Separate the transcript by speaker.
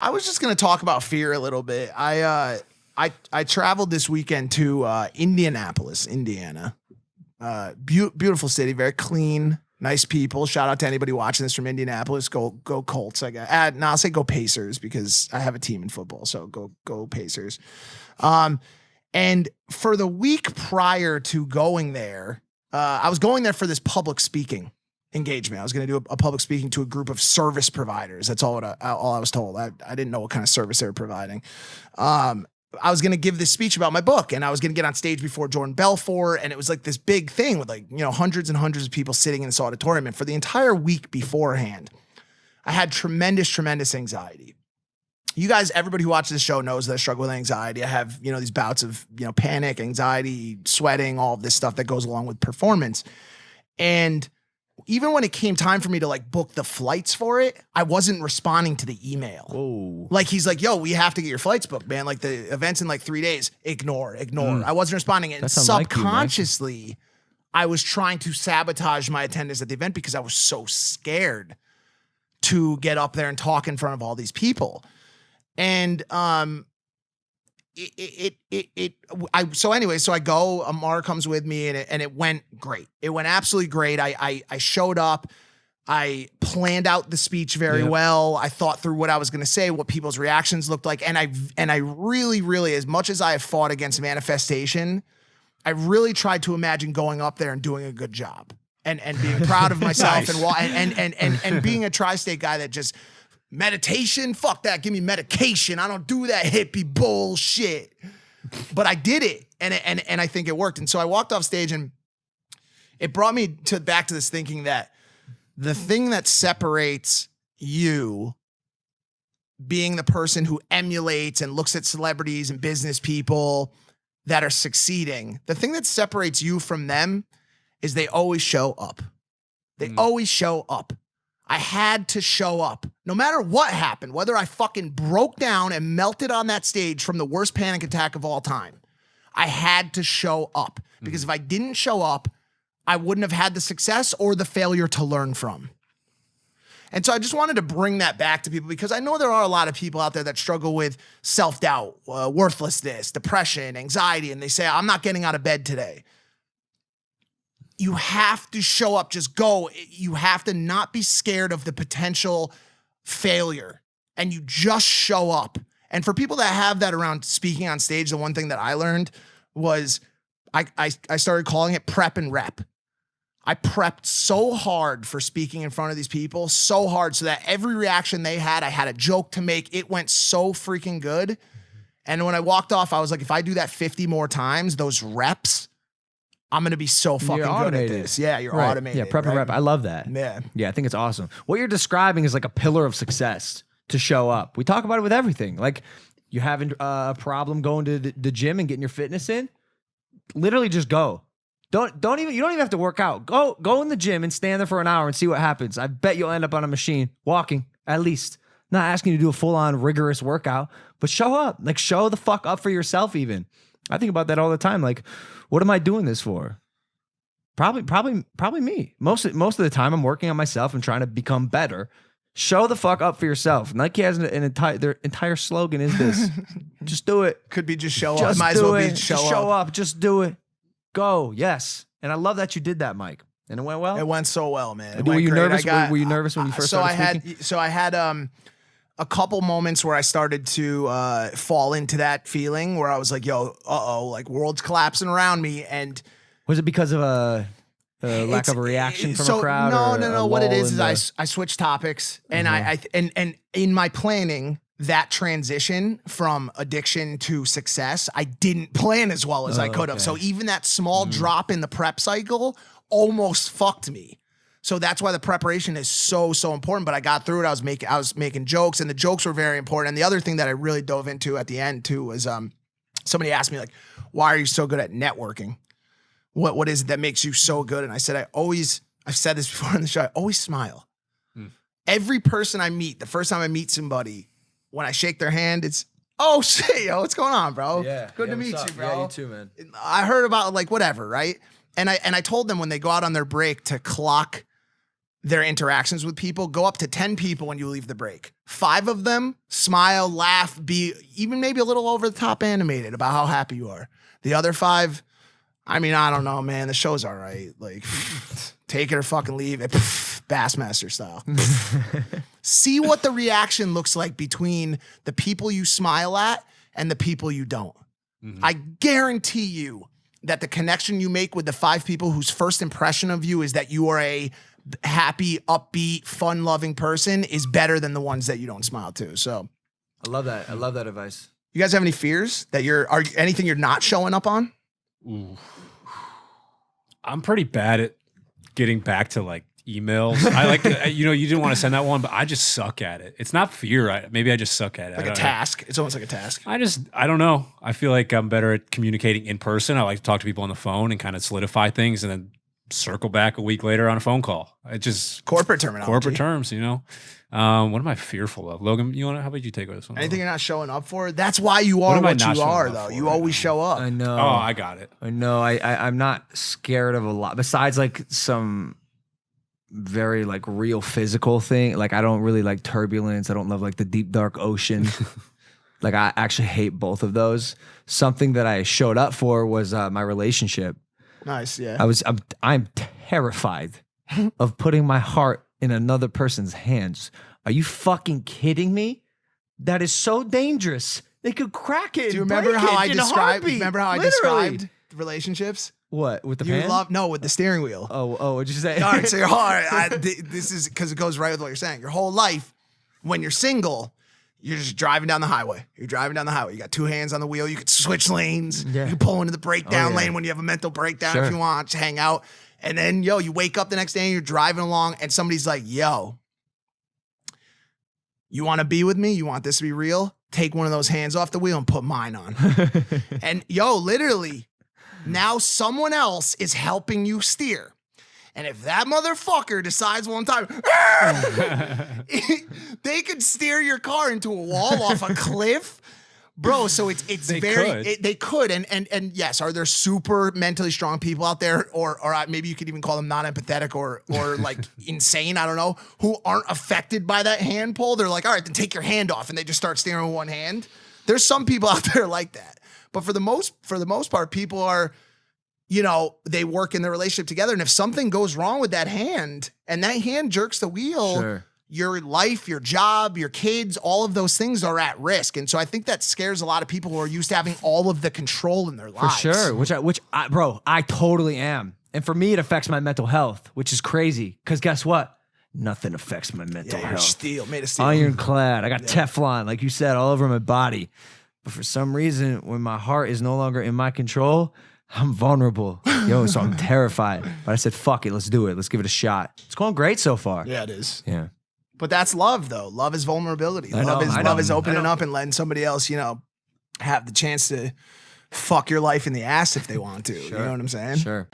Speaker 1: I was just going to talk about fear a little bit. I traveled this weekend to Indianapolis, Indiana. Beautiful city, very clean, nice people. Shout out to anybody watching this from Indianapolis. Go Colts, I guess. No, I'll say go Pacers because I have a team in football, so go Pacers. And for the week prior to going there, I was going there for this public speaking engagement. I was going to do a public speaking to a group of service providers. That's all I was told. I didn't know what kind of service they were providing. I was going to give this speech about my book, and I was going to get on stage before Jordan Belfort, and it was like this big thing with hundreds and hundreds of people sitting in this auditorium. And for the entire week beforehand, I had tremendous anxiety. You guys, everybody who watches this show knows that I struggle with anxiety. I have, these bouts of, panic, anxiety, sweating, all of this stuff that goes along with performance. And even when it came time for me to book the flights for it, I wasn't responding to the email.
Speaker 2: Whoa.
Speaker 1: He's like, yo, we have to get your flights booked, man. The event's in 3 days. Ignore. I wasn't responding. And subconsciously, I was trying to sabotage my attendance at the event because I was so scared to get up there and talk in front of all these people. And so I go, Amar comes with me, and it went great. It went absolutely great. I showed up. I planned out the speech very well. I thought through what I was going to say, what people's reactions looked like. And I really, as much as I have fought against manifestation, I really tried to imagine going up there and doing a good job and being proud of myself. Nice. and being a tri-state guy that just meditation, fuck that, give me medication. I don't do that hippie bullshit. But I did it, and I think it worked. And so I walked off stage, and it brought me back to this thinking that the thing that separates you being the person who emulates and looks at celebrities and business people that are succeeding, the thing that separates you from them is they always show up. They always show up. I had to show up no matter what happened, whether I fucking broke down and melted on that stage from the worst panic attack of all time. I had to show up because if I didn't show up, I wouldn't have had the success or the failure to learn from. And so I just wanted to bring that back to people because I know there are a lot of people out there that struggle with self-doubt, worthlessness, depression, anxiety, and they say, I'm not getting out of bed today. You have to show up, just go. You have to not be scared of the potential failure, and you just show up. And for people that have that around speaking on stage, the one thing that I learned was I started calling it prep and rep. I prepped so hard for speaking in front of these people, so hard so that every reaction they had, I had a joke to make. It went so freaking good. And when I walked off, I was like, if I do that 50 more times, those reps, I'm going to be so fucking good at this. Yeah, you're automated.
Speaker 2: Yeah, prep and rep. I love that.
Speaker 1: Yeah.
Speaker 2: Yeah, I think it's awesome. What you're describing is like a pillar of success to show up. We talk about it with everything. Like you having a problem going to the gym and getting your fitness in, literally just go. You don't even have to work out. Go in the gym and stand there for an hour and see what happens. I bet you'll end up on a machine walking at least. Not asking you to do a full-on rigorous workout, but show up. Like show the fuck up for yourself even. I think about that all the time. Like, what am I doing this for? Probably me. Most of the time I'm working on myself and trying to become better. Show the fuck up for yourself. Nike has their entire slogan is this. Just do it.
Speaker 1: Could be just show up. Might as well be show up.
Speaker 2: Just do it. Go. Yes. And I love that you did that, Mike. And it went well?
Speaker 1: It went so well, man.
Speaker 2: Were you nervous? Were you nervous when you first started speaking?
Speaker 1: So I had a couple moments where I started to fall into that feeling where I was like, yo, like world's collapsing around me. And
Speaker 2: was it because of a lack of a reaction from a crowd?
Speaker 1: No. What it is I switched topics, and and in my planning, that transition from addiction to success, I didn't plan as well as I could have. So even that small drop in the prep cycle almost fucked me. So that's why the preparation is so important. But I got through it. I was making jokes, and the jokes were very important. And the other thing that I really dove into at the end too was somebody asked me like, "Why are you so good at networking? What is it that makes you so good?" And I said, I've said this before on the show. I always smile. Every person I meet, the first time I meet somebody, when I shake their hand, it's, oh shit, yo, what's going on, bro?
Speaker 2: Yeah,
Speaker 1: good to meet you, bro.
Speaker 2: Yeah, you too, man.
Speaker 1: I heard about like whatever, right? And I told them when they go out on their break to clock their interactions with people, go up to 10 people when you leave the break. 5 of them smile, laugh, be even maybe a little over the top animated about how happy you are. The other 5, I mean, I don't know, man. The show's all right. Like, take it or fucking leave it. Bassmaster style. See what the reaction looks like between the people you smile at and the people you don't. Mm-hmm. I guarantee you that the connection you make with the 5 people whose first impression of you is that you are a happy, upbeat, fun-loving person is better than the ones that you don't smile to. So
Speaker 2: I love that. I love that advice.
Speaker 1: You guys have any fears that anything you're not showing up on?
Speaker 3: Ooh. I'm pretty bad at getting back to like emails. I like, you didn't want to send that one, but I just suck at it. It's not fear. Maybe I just suck at it.
Speaker 1: Like a task. It's almost like a task.
Speaker 3: I don't know. I feel like I'm better at communicating in person. I like to talk to people on the phone and kind of solidify things and then circle back a week later on a phone call. It just
Speaker 1: corporate terminology.
Speaker 3: Corporate terms, What am I fearful of? Logan, how about you take this one?
Speaker 1: Anything you're not showing up for? That's why you are what you are, though. You always show up.
Speaker 2: I know.
Speaker 3: Oh, I got it.
Speaker 2: I know. I'm not scared of a lot. Besides like some very like real physical thing. Like I don't really like turbulence. I don't love like the deep dark ocean. Like I actually hate both of those. Something that I showed up for was my relationship.
Speaker 1: Nice, yeah.
Speaker 2: I'm terrified of putting my heart in another person's hands. Are you fucking kidding me? That is so dangerous. They could crack it.
Speaker 1: Do you remember how I described? Remember how I described relationships?
Speaker 2: What, with the
Speaker 1: you
Speaker 2: pan?
Speaker 1: No, with the steering wheel.
Speaker 2: Oh, what'd you say?
Speaker 1: All right, so your heart. This is because it goes right with what you're saying. Your whole life, when you're single, you're just driving down the highway. You're driving down the highway. You got 2 hands on the wheel. You can switch lanes.
Speaker 2: Yeah.
Speaker 1: You can pull into the breakdown lane when you have a mental breakdown if you want. Just hang out. And then, you wake up the next day and you're driving along and somebody's like, yo, you want to be with me? You want this to be real? Take one of those hands off the wheel and put mine on. And literally, now someone else is helping you steer. And if that motherfucker decides one time, they could steer your car into a wall off a cliff. Bro, so they could. And yes, are there super mentally strong people out there, or maybe you could even call them not empathetic or like insane, I don't know, who aren't affected by that hand pull? They're like, all right, then take your hand off, and they just start steering with one hand. There's some people out there like that. But for the most part, people are, they work in their relationship together. And if something goes wrong with that hand and that hand jerks the wheel, your life, your job, your kids, all of those things are at risk. And so I think that scares a lot of people who are used to having all of the control in their lives.
Speaker 2: For sure, I totally am. And for me, it affects my mental health, which is crazy. Because guess what? Nothing affects my mental health.
Speaker 1: Made of steel.
Speaker 2: Ironclad. I got Teflon, like you said, all over my body. But for some reason, when my heart is no longer in my control, I'm vulnerable. So I'm terrified. But I said, fuck it, let's do it. Let's give it a shot. It's going great so far.
Speaker 1: Yeah, it is.
Speaker 2: Yeah.
Speaker 1: But that's love, though. Love is vulnerability. Love is opening up and letting somebody else, have the chance to fuck your life in the ass if they want to. You know what I'm saying?
Speaker 2: Sure.